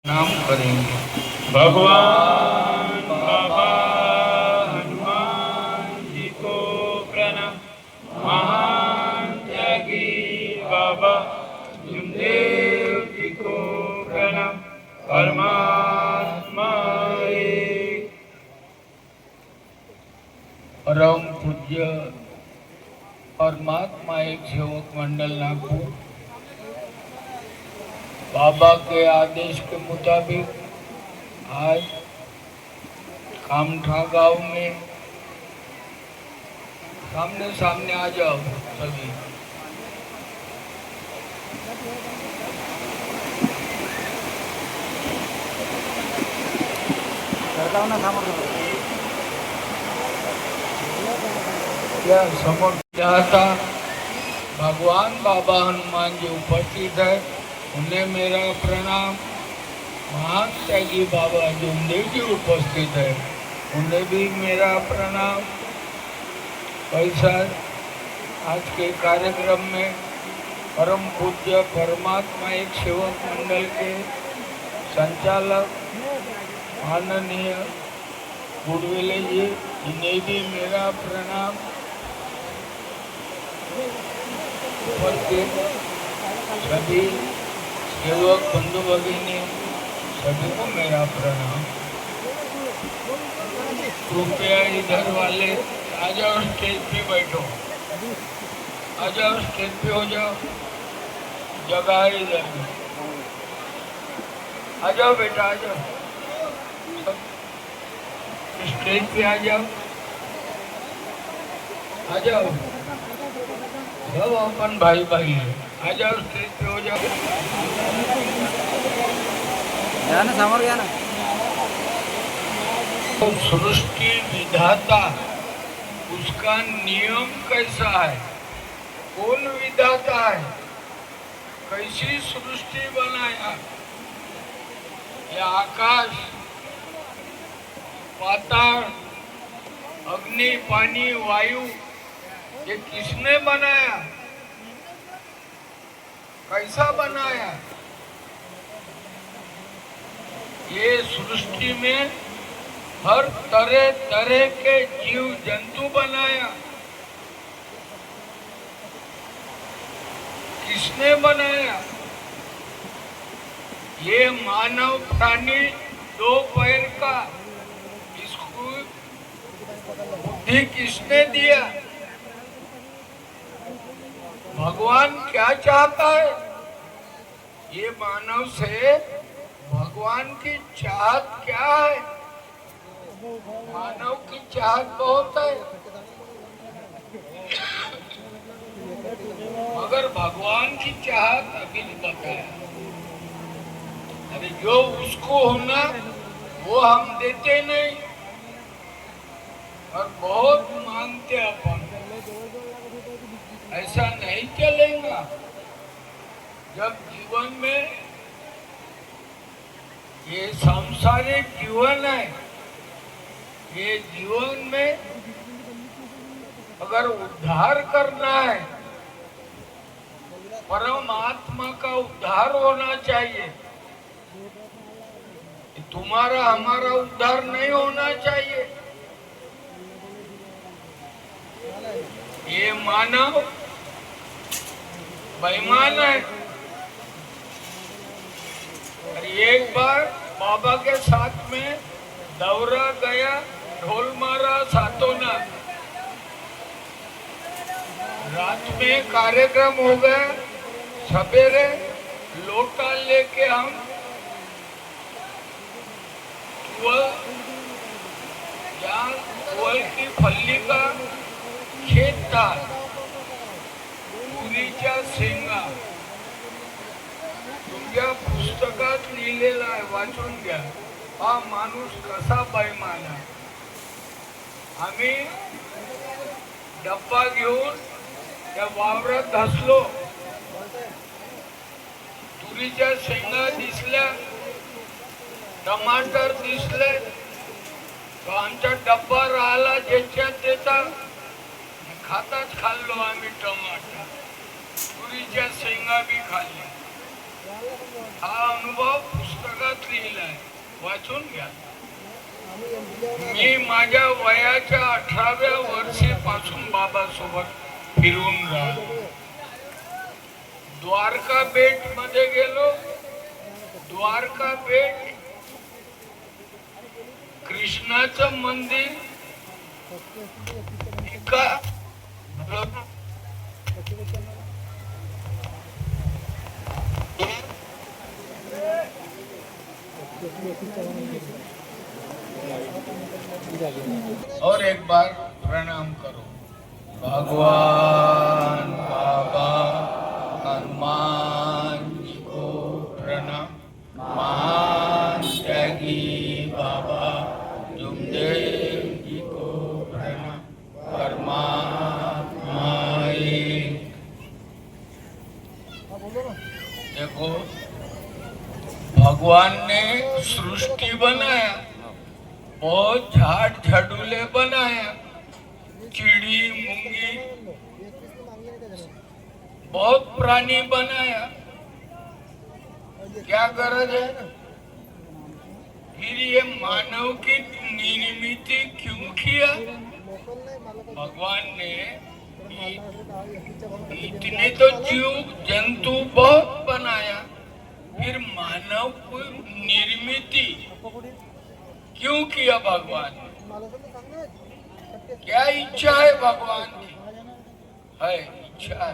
नाम करेंगे। भगवान बाबा हनुमान जी को प्रणाम। महान त्यागी बाबा जुमदेव जी को प्रणाम। परमात्मा एक। परम पूज्य परमात्मा एक सेवक मंडल नागपुर बाबा के आदेश के मुताबिक आज कामठा गांव में सामने सामने आ जाओ सभी। क्या समझ क्या था? भगवान बाबा हनुमान जी उपस्थित है, उन्हें मेरा प्रणाम। महान त्यागी बाबा जुमदेव जी उपस्थित है, उन्हें भी मेरा प्रणाम। ऐसा आज के कार्यक्रम में परम पूज्य परमात्मा एक सेवक मंडल के संचालक माननीय गुडविले जी, इन्हें भी मेरा प्रणाम। उपस्थित सभी सेवक बंधु भगिनी सभी को मेरा प्रणाम। कृपया इधर वाले आ जाओ, स्टेज पे बैठो। आ जाओ, स्टेज पे हो जाओ, जगह है इधर में। आ जाओ बेटा, आ जाओ, स्टेज पे आ जाओ। आ जाओ, सब अपन भाई भाई है। आ जाओ, स्टेज पे हो जाओ। समोर घ्या ना। तो सृष्टि विधाता, उसका नियम कैसा है? कौन विधाता है? कैसी सृष्टि बनाया? ये आकाश, पाताल, अग्नि, पानी, वायु, ये किसने बनाया? कैसा बनाया? ये सृष्टि में हर तरह तरह के जीव जंतु बनाया। किसने बनाया? ये मानव प्राणी दो पैर का, इसको बुद्धि किसने दिया? भगवान क्या चाहता है? ये मानव से भगवान की चाहत क्या है? मानव की चाहत बहुत है, मगर भगवान की चाहत अभी नहीं बताया। अरे जो उसको होना वो हम देते नहीं, और बहुत मांगते अपन। ऐसा नहीं चलेगा। जब जीवन में ये सांसारिक जीवन है, ये जीवन में अगर उद्धार करना है, परमात्मा का उद्धार होना चाहिए। तुम्हारा हमारा उद्धार नहीं होना चाहिए। ये मानव बेईमान है। और एक बार बाबा के साथ में दौरा गया, ढोल मारा सातों ने। रात में कार्यक्रम हो गया, सवेरे लोटा लेके हम तुअल की फल्ली का खेत था, तुरीच्या शेंगा, तुमच्या पुस्तकात लिहिलेला आहे, वाचून घ्या। हा माणूस कसा बेईमान आहे। आम्ही डब्बा घेऊन त्या वावरात धसलो, तुरीच्या शेंगा दिसल्या, टमाटर दिसले, तो आमचा डब्बा राहिला ज्याच्यात त्याचा, खाताच खाल्लो आम्ही। टमाटर, तुरीच्या शेंगा बी खाल्ल्या। हा अनुभव पुस्तकात लिहिलंय, वाचून घ्या. मी माझ्या वयाच्या 18व्या वर्षीपासून बाबासोबत फिरून राहिलो. द्वारका बेट मध्ये गेलो. द्वारका बेट कृष्णाचं मंदिर एका और एक बार प्रणाम करो. भगवान बाबा हनुमान जी को प्रणाम. महान त्यागी बाबा जुमदेव जी को प्रणाम. परमात्मा एक. देखो, भगवान ने सृष्टि बनाया, बहुत झाड़ झड़ूले बनाया, चिड़ी मूंगी बहुत प्राणी बनाया. क्या गरज है? फिर ये मानव की निर्मित क्यों किया? भगवान ने इतने तो जीव जंतु बहुत बनाया, फिर मानव को निर्मित क्यों किया भगवान ने? क्या इच्छा है भगवान की? है इच्छा है.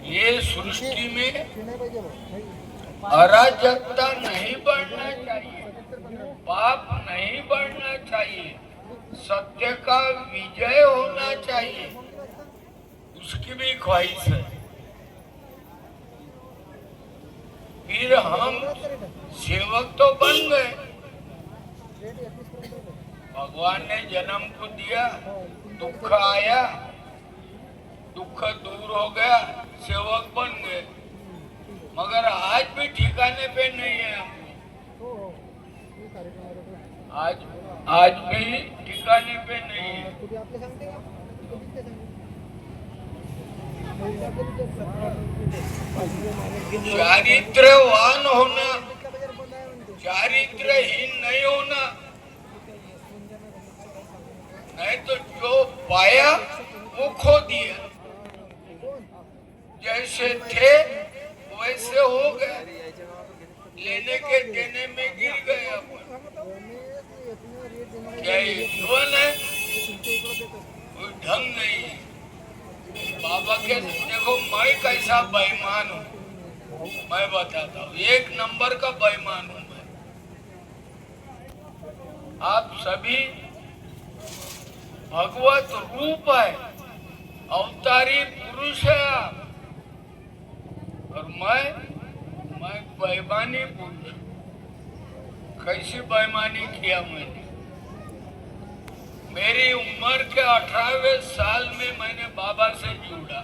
ये सृष्टि में अराजकता नहीं बढ़ना चाहिए, पाप नहीं बढ़ना चाहिए, सत्य का विजय होना चाहिए, उसकी भी ख्वाहिश है. फिर हम सेवक तो बन गए. भगवान ने जन्म को दिया, दुख आया, दुख दूर हो गया, सेवक बन गए. मगर आज भी ठिकाने पे नहीं है हमको. आज भी ठिकाने पे नहीं है. चारित्रवान होना, चारित्रहीन नहीं होना. नहीं तो जो पाया वो खो दिया. जैसे थे वैसे हो गए, लेने के देने में गिर गए. क्या ये जीवन है? कोई ढंग नहीं है. बाबा के देखो, मैं कैसा बेईमान हूँ मैं बताता हूँ. एक नंबर का बेईमान हूँ मैं. आप सभी भगवत रूप है, अवतारी पुरुष है आप, और मैं बेईमानी पुरुष. कैसी बेईमानी किया मैंने? मेरी उम्र के 18वें साल में मैंने बाबा से जुड़ा,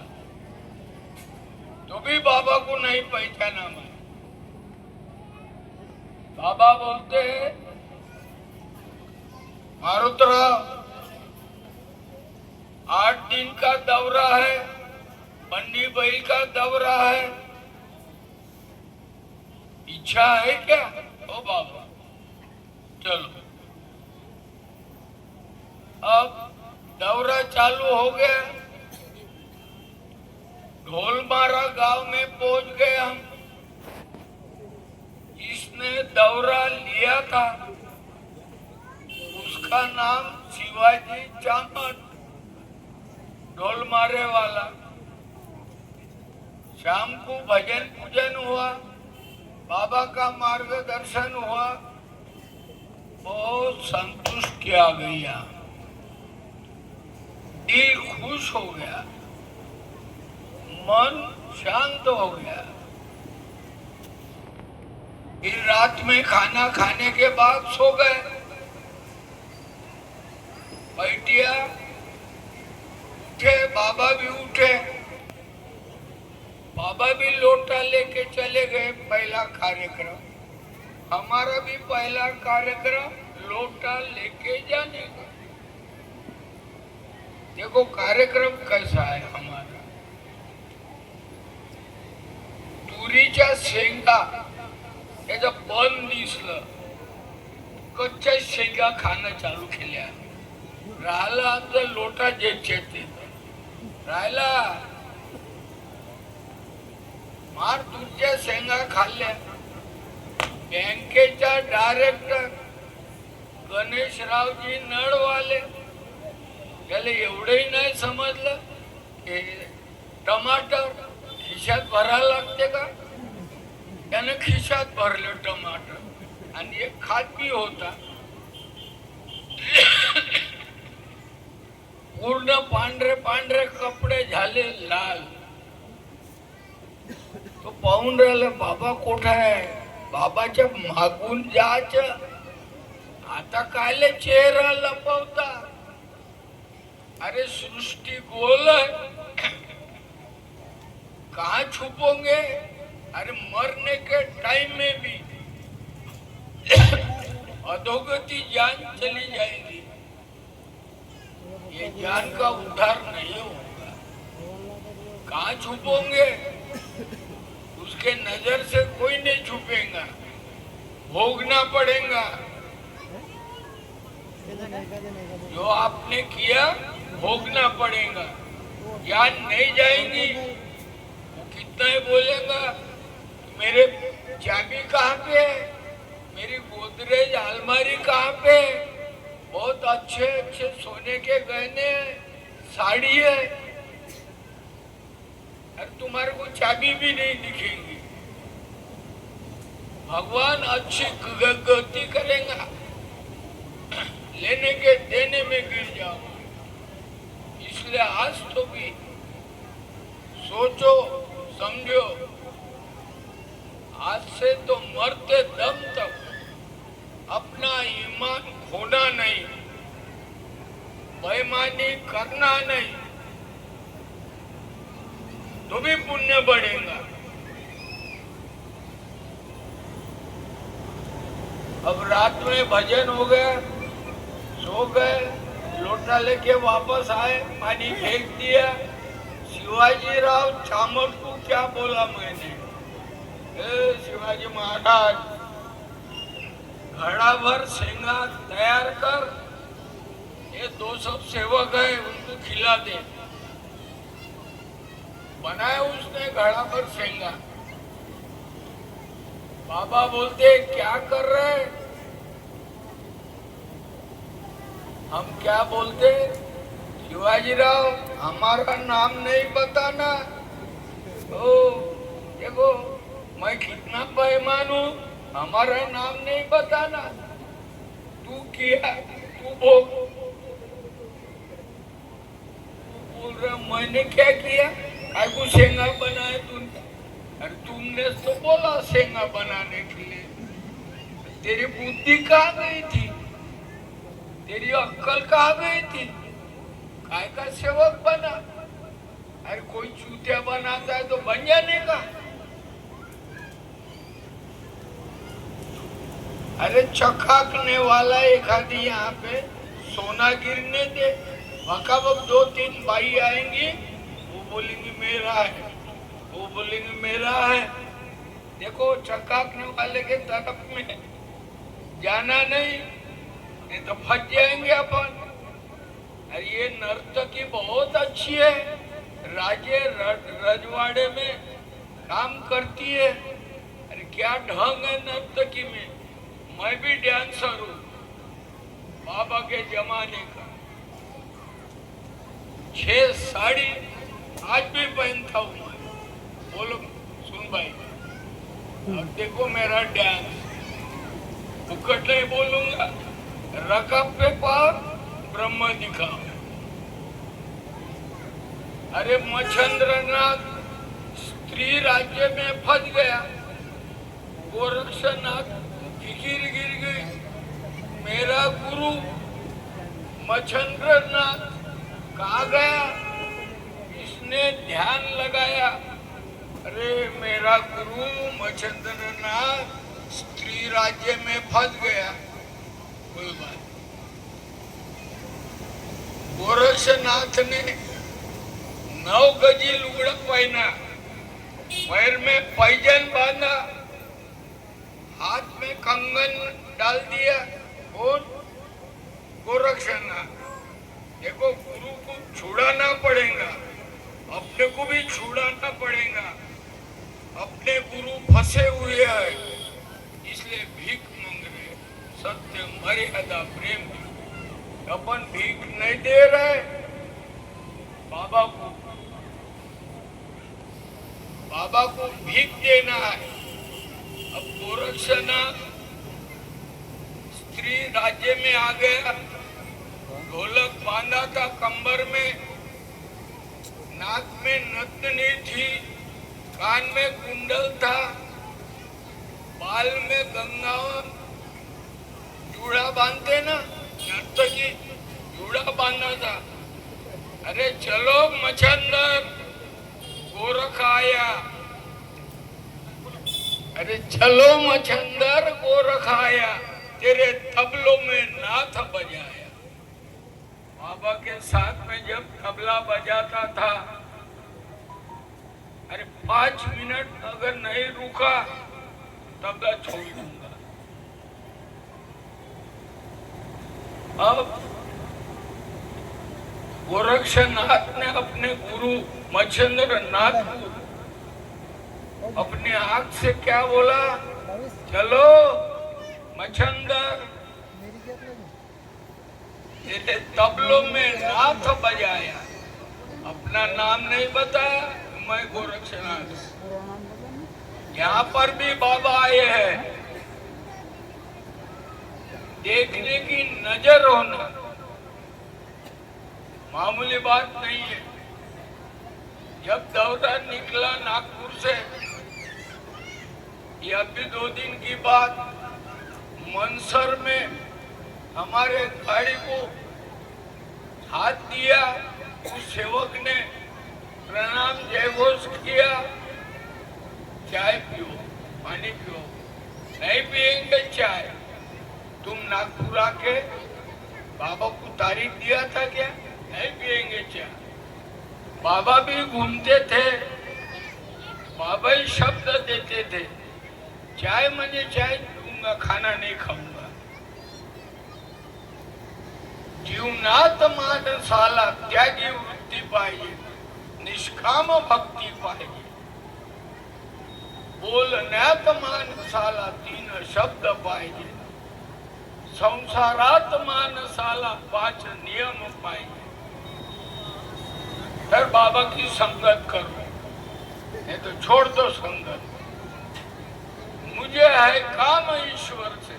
तो भी बाबा को नहीं पहचाना मैं. बाबा बोलते हैं, मारुतराव 8 दिन का दौरा है, बन्नी बैल का दौरा है, इच्छा है क्या? ओ बाबा चलो. अब दौरा चालू हो गया. ढोलमारा गांव में पहुंच गए हम. जिसने दौरा लिया था उसका नाम शिवाजी चामट, ढोलमारे वाला. शाम को भजन पूजन हुआ, बाबा का मार्गदर्शन हुआ, बहुत संतुष्टि आ गया, दिल खुश हो गया, मन शांत हो गया. फिर रात में खाना खाने के बाद सो गए. बैठिया उठे, बाबा भी उठे, बाबा भी लोटा लेके चले गए. पहला कार्यक्रम हमारा भी पहला कार्यक्रम लोटा लेके जाने का. देखो कार्यक्रम कैसा है हमारा. तुरीच्या शेंगा त्याचं पण दिसलं, कच्च्या शेंगा खाणं चालू केल्या. राहिला आपलं लोटा जे राहिला मार तुझ्या शेंगा खाल्ल्या. बँकेच्या डायरेक्टर गणेशरावजी नळवाले त्याला एवढंही नाही समजलं की टमाटर खिशात भरायला लागते का. त्याने खिशात भरले टमाटर आणि एक खात बी होता. पूर्ण पांढरे पांढरे कपडे झाले लाल. तो पाहून राहिला बाबा कुठं आहे. बाबाच्या मागून जायचं. आता कायले चेहरा लपवता. अरे सृष्टि गोल है, कहाँ छुपोगे. अरे मरने के टाइम में भी अधोगति जान चली जाएगी. ये जान का उद्धार नहीं होगा. कहाँ छुपोगे. उसके नजर से कोई नहीं छुपेगा. भोगना पड़ेगा. जो आपने किया भोगना पड़ेगा. जान नहीं जाएगी. वो कितना ही बोलेगा मेरे चाबी कहाँ पे है, मेरी गोदरेज अलमारी कहाँ पे है, बहुत अच्छे अच्छे सोने के गहने हैं, साड़ी है. और तुम्हारे को चाबी भी नहीं दिखेगी. भगवान अच्छी गति करेगा. लेने के देने में गिर जाओ. इसलिए आज तो भी सोचो समझो. आज से तो मरते दम तक अपना ईमान खोना नहीं, बेईमानी करना नहीं, तो भी पुण्य बढ़ेगा. अब रात में भजन हो गया, सो गए, लोटा लेके वापस आए, पानी फेंक दिया. शिवाजी राव चामड़ को क्या बोला मैंने. शिवाजी महाराज घड़ा भर शेंगा तैयार कर, ये 200 सेवक है उनको खिला दे. बनाया उसने घड़ा भर शेंगा. बाबा बोलते क्या कर रहे. हम क्या बोलते. शिवाजी राव हमारा नाम नहीं बताना. ओ देखो मैं कितना बेईमान हूँ, हमारा नाम नहीं बताना. तू किया तू बोल. बोल रहा मैंने क्या किया. काय को शेंगा बनाए तूने. अरे तुमने तो बोला शेंगा बनाने के लिए. तेरी बुद्धि कहाँ गई थी, तेरी अक्कल कहाँ गई थी. काय का सेवक बना. अरे कोई चूतिया बनाता है तो बन जाने का. अरे चखाकने वाला एक आदि यहाँ पे सोना गिरने दे. वकावक 2-3 बाई आएंगी, वो बोलेंगी मेरा है, वो बोलेंगे मेरा है. देखो चखाकने वाले के तरफ में जाना नहीं, नहीं तो फंस जाएंगे अपन. अरे ये नर्तकी बहुत अच्छी है, राजे रजवाड़े में काम करती है. अरे क्या ढंग है नर्तकी में. मैं भी डांसर हूँ बाबा के जमाने का. 6 साड़ी आज भी पहनता हूँ मैं. बोलो सुन भाई, अब देखो मेरा डांस. फुकट नहीं बोलूंगा. रकब पे पार ब्रह्म दिखाओ. अरे मच्छंद्रनाथ स्त्री राज्य में फंस गया. गोरक्षनाथ फिकीर गिर गई. मेरा गुरु मच्छंद्रनाथ कहाँ गया. इसने ध्यान लगाया. अरे मेरा गुरु मच्छंद्रनाथ स्त्री राज्य में फंस गया. कोई बात. गोरक्षनाथ ने 9 गजी लुगड़ा पहना, पैर में पैजन बांधा, हाथ में कंगन डाल दिया। कौन? गोरक्षनाथ। देखो, गुरु को छुड़ाना पड़ेगा, अपने को भी छुड़ाना पड़ेगा। अपने गुरु फंसे हुए हैं, इसलिए भीख मांग रहे। सत्य, मर्यादा, प्रेम। अपन भीख नहीं दे रहे बाबा को, बाबा को भीख देना है। अब गोरक्षनाथ स्त्री राज्य में आ गया, ढोलक बांधा था कंबर में, नाक में नथनी थी, कान में कुंडल था, बाल में गंगा जूड़ा बांधते ना, नर्तकी जूड़ा बांधा था। अरे चलो मच्छंदर, गोरख आया। अरे चलो मच्छंदर, गोरख आया, तेरे तबलों में नाथ बजाया। बाबा के साथ में जब तबला बजाता था, अरे 5 मिनट अगर नहीं रुका तबला छोड़ दूंगा। अब गोरक्षनाथ ने अपने गुरु मच्छंद्र नाथ को अपने आंख से क्या बोला? चलो मच्छंदर, तेरे तबलों में नाथ बजाया। अपना नाम नहीं बताया, मैं गोरक्षनाथ। यहाँ पर भी बाबा आए हैं, देखने की नजर होना मामूली बात नहीं है। जब दौरा निकला नागपुर से, ये अभी 2 दिन की बात, मनसर में हमारे गाड़ी को हाथ दिया, उस सेवक ने प्रणाम जय घोष किया। चाय पियो, पानी पियो। नहीं पिएंगे चाय। तुम नागपुर आके बाबा को तारीख दिया था क्या? नहीं पिएंगे चाय। बाबा भी घूमते थे, बाबा ही शब्द देते थे, चाय मुझे चाय पीऊंगा, खाना नहीं खाऊंगा। जीवनात मानसाला त्यागी वृत्ती पाहिजे, निष्काम भक्ती पाहिजे। बोलण्यात मानसाला 3 शब्द पाहिजे, संसारात मानसाला 5 नियम पाहिजे। फिर बाबा की संगत करो, नहीं तो छोड़ दो संगत। मुझे है काम ईश्वर से,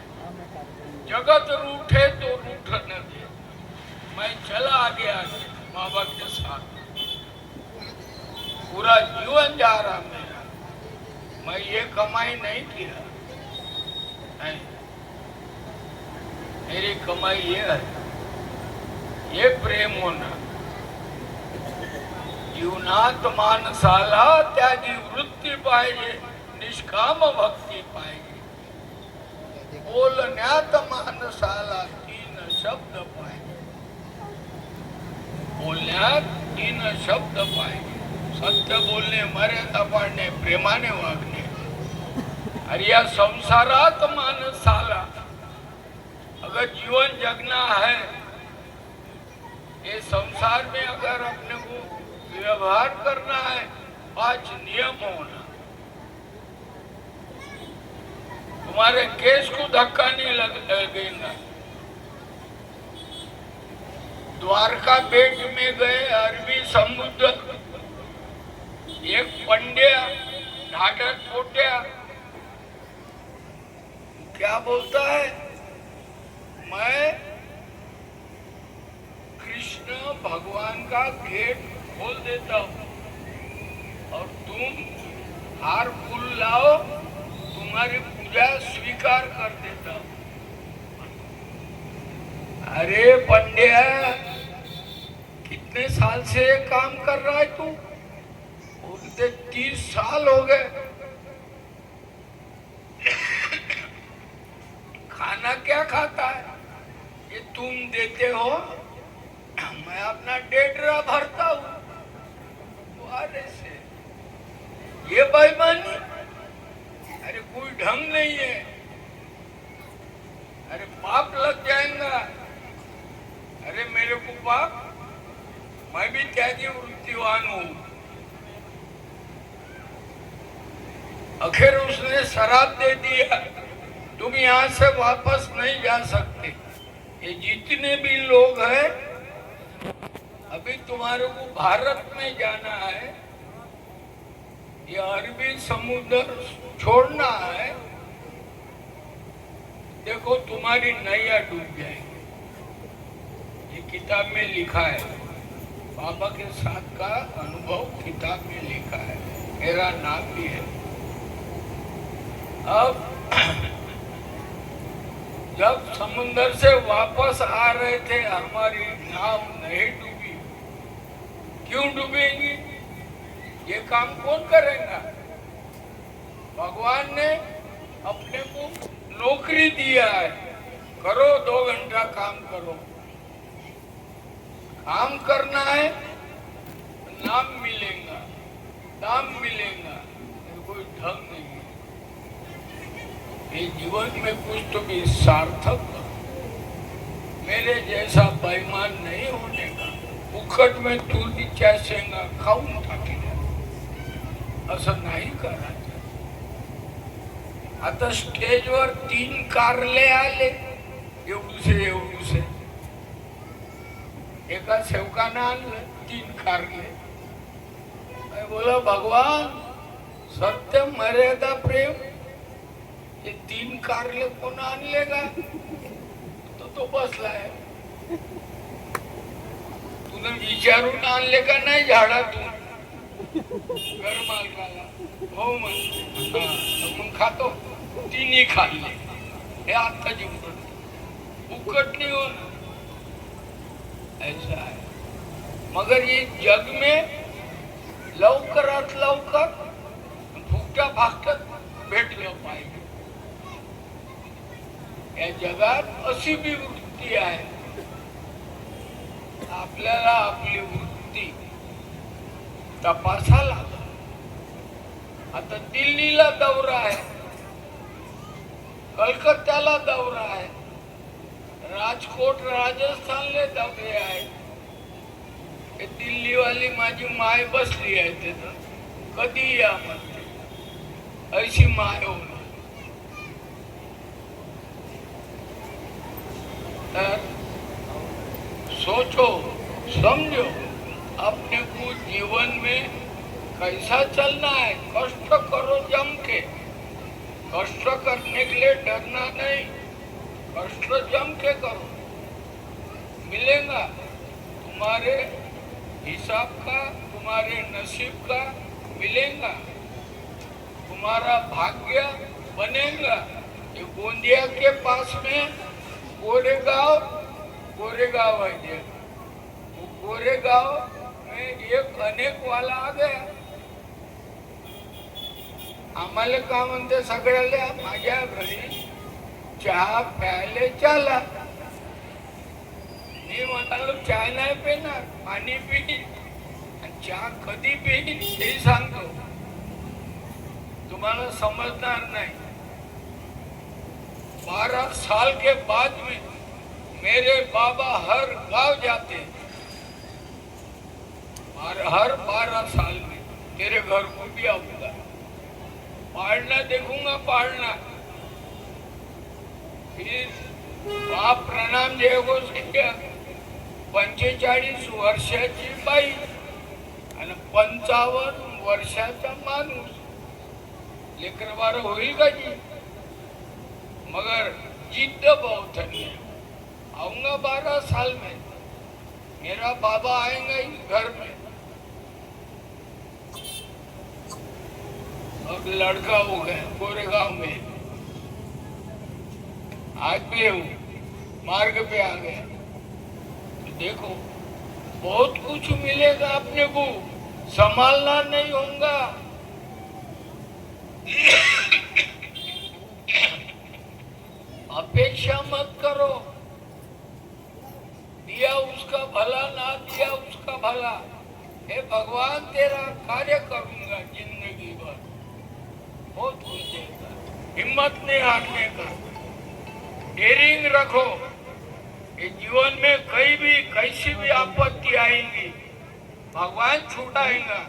जगत रूठे तो रूठने दे। मैं चला गया बाबा के साथ, पूरा जीवन जा रहा मेरा। मैं ये कमाई नहीं किया, नहीं। मेरी कमाई ये है, ये प्रेम होना। जीवनात मानसाला त्यागी वृत्ती पाहिजे, निष्काम भक्ती पाहिजे। बोलण्यात मानसाला 3 शब्द पाहिजे, बोलण्यात 3 शब्द पाहिजे। सत्य बोलणे, मर्यादा पाळणे, प्रेमाने वागणे। अरे या संसारात मानसाला अगर जीवन जगना है, ये संसार में अगर अपने को व्यवहार करना है, 5 नियम होना। तुम्हारे केस को धक्का नहीं लगेगा। द्वारका बेट में गए, अरबी समुद्र, एक पंड्या ढाढर पोट्या क्या बोलता है? मैं कृष्ण भगवान का गेट खोल देता हूँ और तुम हार फूल लाओ, तुम्हारी पूजा स्वीकार कर देता हूँ। अरे पंड्या, कितने साल से ये काम कर रहा है तू? बोलते 30 साल हो गए। खाना क्या खाता है? ये तुम देते हो, मैं अपना डेढ़ा भरता हूँ। अरे से ये बेईमानी, अरे कोई ढंग नहीं है। अरे पाप लग जाएगा। अरे मेरे को पाप, मैं भी त्यागी वृत्तिवान हूं। आखिर उसने शराब दे दिया, तुम यहां से वापस नहीं जा सकते। ये जितने भी लोग हैं, अभी तुम्हारे को भारत में जाना है, ये अरबी समुद्र छोड़ना है। देखो तुम्हारी नैया डूब जाएगी। ये किताब में लिखा है, बाबा के साथ का अनुभव किताब में लिखा है, मेरा नाम भी है। अब जब समुद्र से वापस आ रहे थे, हमारी नाव नहीं डूबी। क्यों डूबेगी? ये काम कौन करेगा? भगवान ने अपने को नौकरी दिया है, करो 2 घंटा काम करो। काम करना है, नाम मिलेगा, दाम मिलेगा, कोई ढंग नहीं है। ये जीवन में कुछ तो भी सार्थक करो। मेरे जैसा बेईमान नहीं होने का। फुकट में तुरी चॅसेंगा खाऊन टाकेल, असं नाही करायचं। आता स्टेजवर 3 कारले आले, एवढूसे एका सेवकानं आणलं 3 कारले। मैं बोला भगवान, सत्य मर्यादा प्रेम, ये 3 कारले कोण आणले का? तो बसलाय। तुला विचारून आणले का नाही झाडातून? घर मालकाला हो मग खातो। 3 खाल्ले, हे आता जीवन फुकट नहीं होना, ऐसा है। मगर ये जग में लवकरात लवकर फुकट्या भागतात भेटलं पाहिजे। या जगात अशी भी वृत्ती आहे, आपल्याला आपली वृत्ती तपासा लागेल। आता दिल्लीला दौरा आहे, कलकत्त्याला दौरा आहे, राजकोट राजस्थानले दौरे आहे। दिल्ली वाली माझी माय बसली आहे तिथं, कधी या म्हणते, ऐशी माय होणार। सोचो समझो अपने को जीवन में कैसा चलना है। कष्ट करो जम के, कष्ट करने के लिए डरना नहीं, कष्ट जम के करो, मिलेगा तुम्हारे हिसाब का, तुम्हारे नसीब का मिलेगा, तुम्हारा भाग्य बनेगा। ये गोंदिया के पास में गोरेगांव है, वो गोरेगांव में एक अनेक वाला आ गया। आम्हाला का म्हणते सगळ्याला, माझ्या घरी चहा प्यायले चला। मी म्हणालो चहा नाही पिणार, पाणी पी, चहा कधी पी ते सांगतो, तुम्हाला समजणार नहीं। 12 साल के बाद में मेरे बाबा हर गांव जाते, और हर 12 साल में तेरे घर को भी आऊंगा, पालना देखूंगा, पालना। फिर बाप प्रणाम देवो 45 वर्षाची बाई आणि 55 वर्षाचा माणूस, लेकरवार होईल का जी? मगर जिद्द बहुत है। आऊंगा 12 साल में, मेरा बाबा आएगा इस घर में। अब लड़का हो गया गोरेगांव में, आज भी हूँ, मार्ग पे आ गया। तो देखो बहुत कुछ मिलेगा अपने को, संभालना नहीं होगा। अपेक्षा मत करो, दिया उसका भला, ना दिया उसका भला। हे भगवान तेरा कार्य करूंगा जिंदगी भर, बहुत कुछ देगा। हिम्मत नहीं हारने का, डेयरिंग रखो। ये जीवन में कहीं भी कैसी भी आपत्ति आएंगी, भगवान छुड़ाएगा,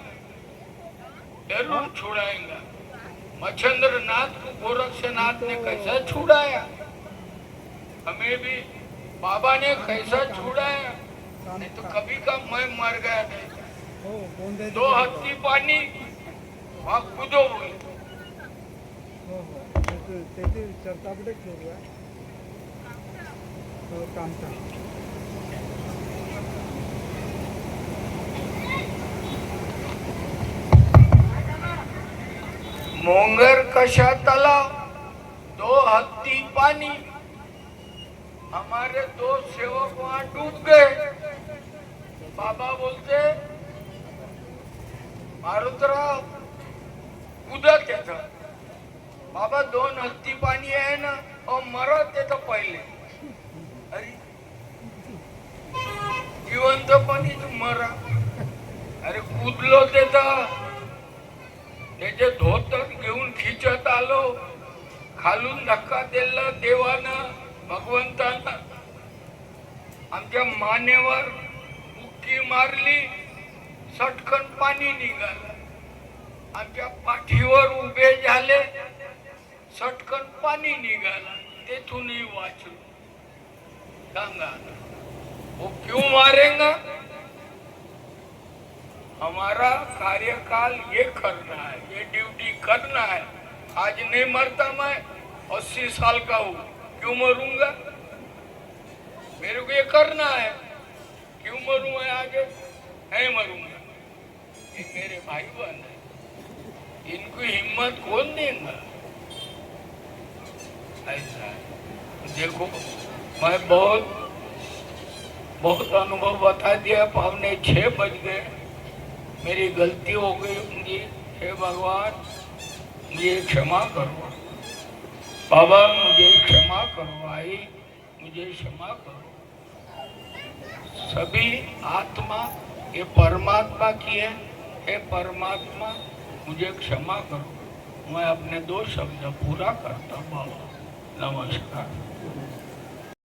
जरूर छुड़ाएगा। मच्छिंद्र नाथ को गोरक्षनाथ ने कैसा छुड़ाया, हमें भी बाबा ने कैसा छुड़ाया। नहीं तो कभी का मैं मर गया नहीं। 2 हत्ती पानी वहाँ कूदो बोले। त्याची चर्चा कुठे सुरू आहे कामचा मोंगर कशा तलाव, 2 हत्ती पानी। हमारे 2 सेवक वहां डूब गए। बाबा बोलते मारुतराव कूदत येतं। बाबा 2 हत्ती पाणी आहे ना, मरत येतं पहिले। अरे जिवंतपणी तू मरा। अरे कूदलो तिथं, त्याचे धोतर घेऊन खिचत आलो, खालून धक्का दिला देवानं, भगवंतानं। आमच्या मानेवर बुक्की मारली, सटकन पाणी निघालं। आमच्या पाठीवर उभे झाले, सटकन पाणी निघालं, तेथूनही वाचलो। सांगा वो क्यों मारेगा? हमारा कार्यकाल ये करना है, ये ड्यूटी करना है। आज नहीं मरता मैं, 80 साल का हूँ, क्यों मरूंगा? मेरे को ये करना है, क्यों मरूं मैं आगे? नहीं मरूंगा। ये मेरे भाई बहन है, इनको हिम्मत कौन देगा? ऐसा है। देखो मैं बहुत अनुभव बता दिया। 5:45 बज गए, मेरी गलती हो गई होंगी। हे भगवान मुझे क्षमा करो, बाबा मुझे क्षमा करो, आई मुझे क्षमा करो। सभी आत्मा ये परमात्मा की है। हे परमात्मा मुझे क्षमा करो। मैं अपने 2 शब्द पूरा करता हूँ। बाबा नमस्कार।